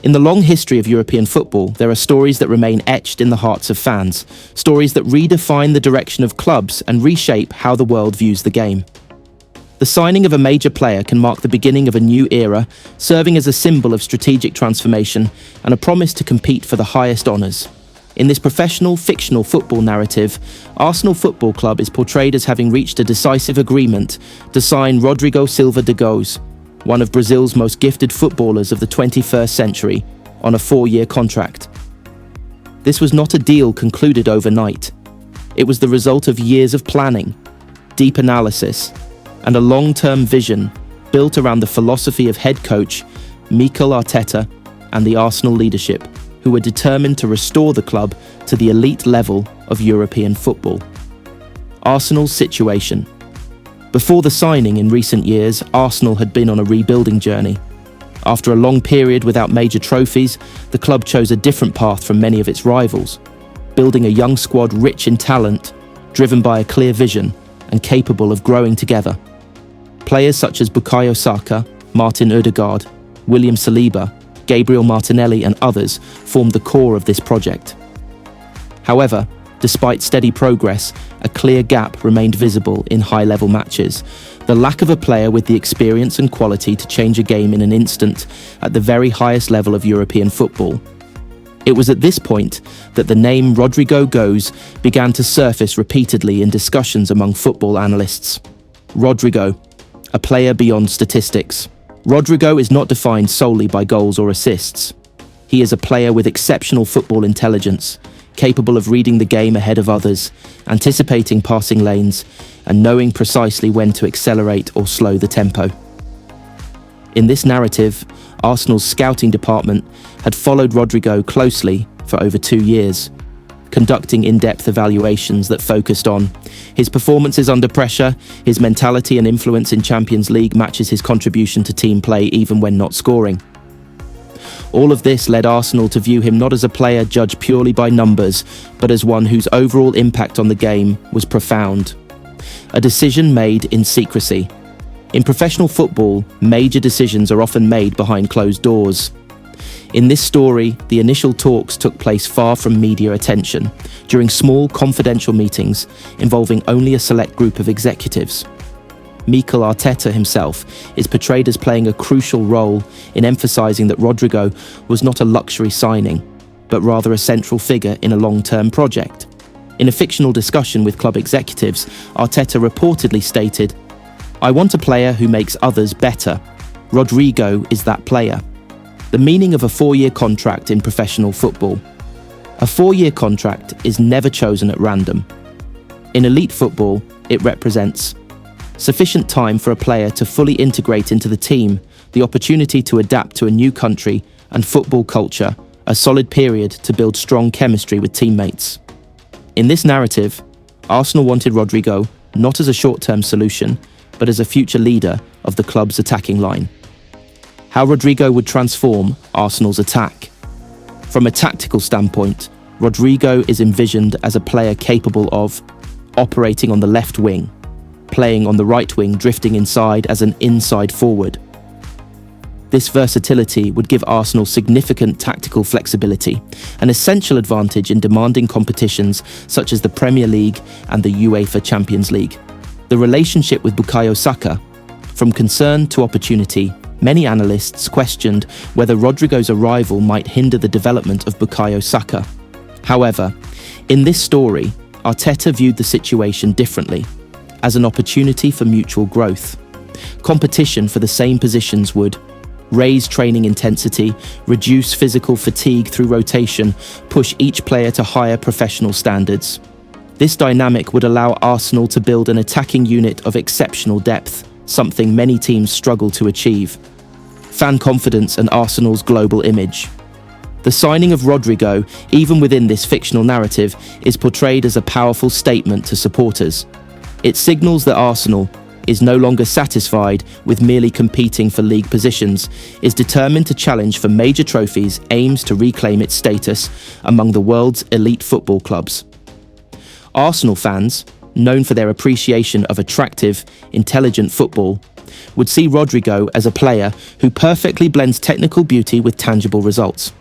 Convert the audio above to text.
In the long history of European football, there are stories that remain etched in the hearts of fans, stories that redefine the direction of clubs and reshape how the world views the game. The signing of a major player can mark the beginning of a new era, serving as a symbol of strategic transformation and a promise to compete for the highest honours. In this professional, fictional football narrative, Arsenal Football Club is portrayed as having reached a decisive agreement to sign Rodrygo Silva de Goes, one of Brazil's most gifted footballers of the 21st century, on a 4-year contract. This was not a deal concluded overnight. It was the result of years of planning, deep analysis, and a long-term vision built around the philosophy of head coach Mikel Arteta and the Arsenal leadership, who were determined to restore the club to the elite level of European football. Arsenal's situation. Before the signing in recent years, Arsenal had been on a rebuilding journey. After a long period without major trophies, the club chose a different path from many of its rivals, building a young squad rich in talent, driven by a clear vision, and capable of growing together. Players such as Bukayo Saka, Martin Odegaard, William Saliba, Gabriel Martinelli and others formed the core of this project. However, despite steady progress, a clear gap remained visible in high-level matches. The lack of a player with the experience and quality to change a game in an instant at the very highest level of European football. It was at this point that the name Rodrygo Goes began to surface repeatedly in discussions among football analysts. Rodrygo, a player beyond statistics. Rodrygo is not defined solely by goals or assists. He is a player with exceptional football intelligence, capable of reading the game ahead of others, anticipating passing lanes, and knowing precisely when to accelerate or slow the tempo. In this narrative, Arsenal's scouting department had followed Rodrygo closely for over 2 years, conducting in-depth evaluations that focused on his performances under pressure, his mentality and influence in Champions League matches his contribution to team play even when not scoring. All of this led Arsenal to view him not as a player judged purely by numbers, but as one whose overall impact on the game was profound. A decision made in secrecy. In professional football, major decisions are often made behind closed doors. In this story, the initial talks took place far from media attention, during small, confidential meetings involving only a select group of executives. Mikel Arteta himself is portrayed as playing a crucial role in emphasising that Rodrygo was not a luxury signing, but rather a central figure in a long-term project. In a fictional discussion with club executives, Arteta reportedly stated, "I want a player who makes others better. Rodrygo is that player." The meaning of a 4-year contract in professional football. A 4-year contract is never chosen at random. In elite football, it represents sufficient time for a player to fully integrate into the team, the opportunity to adapt to a new country and football culture, a solid period to build strong chemistry with teammates. In this narrative, Arsenal wanted Rodrygo not as a short-term solution, but as a future leader of the club's attacking line. How Rodrygo would transform Arsenal's attack. From a tactical standpoint, Rodrygo is envisioned as a player capable of operating on the left wing, playing on the right wing, drifting inside as an inside forward. This versatility would give Arsenal significant tactical flexibility, an essential advantage in demanding competitions such as the Premier League and the UEFA Champions League. The relationship with Bukayo Saka. From concern to opportunity, many analysts questioned whether Rodrygo's arrival might hinder the development of Bukayo Saka. However, in this story, Arteta viewed the situation differently, as an opportunity for mutual growth. Competition for the same positions would raise training intensity, reduce physical fatigue through rotation, push each player to higher professional standards. This dynamic would allow Arsenal to build an attacking unit of exceptional depth, something many teams struggle to achieve. Fan confidence and Arsenal's global image. The signing of Rodrygo, even within this fictional narrative, is portrayed as a powerful statement to supporters. It signals that Arsenal is no longer satisfied with merely competing for league positions, is determined to challenge for major trophies, aims to reclaim its status among the world's elite football clubs. Arsenal fans, known for their appreciation of attractive, intelligent football, would see Rodrygo as a player who perfectly blends technical beauty with tangible results.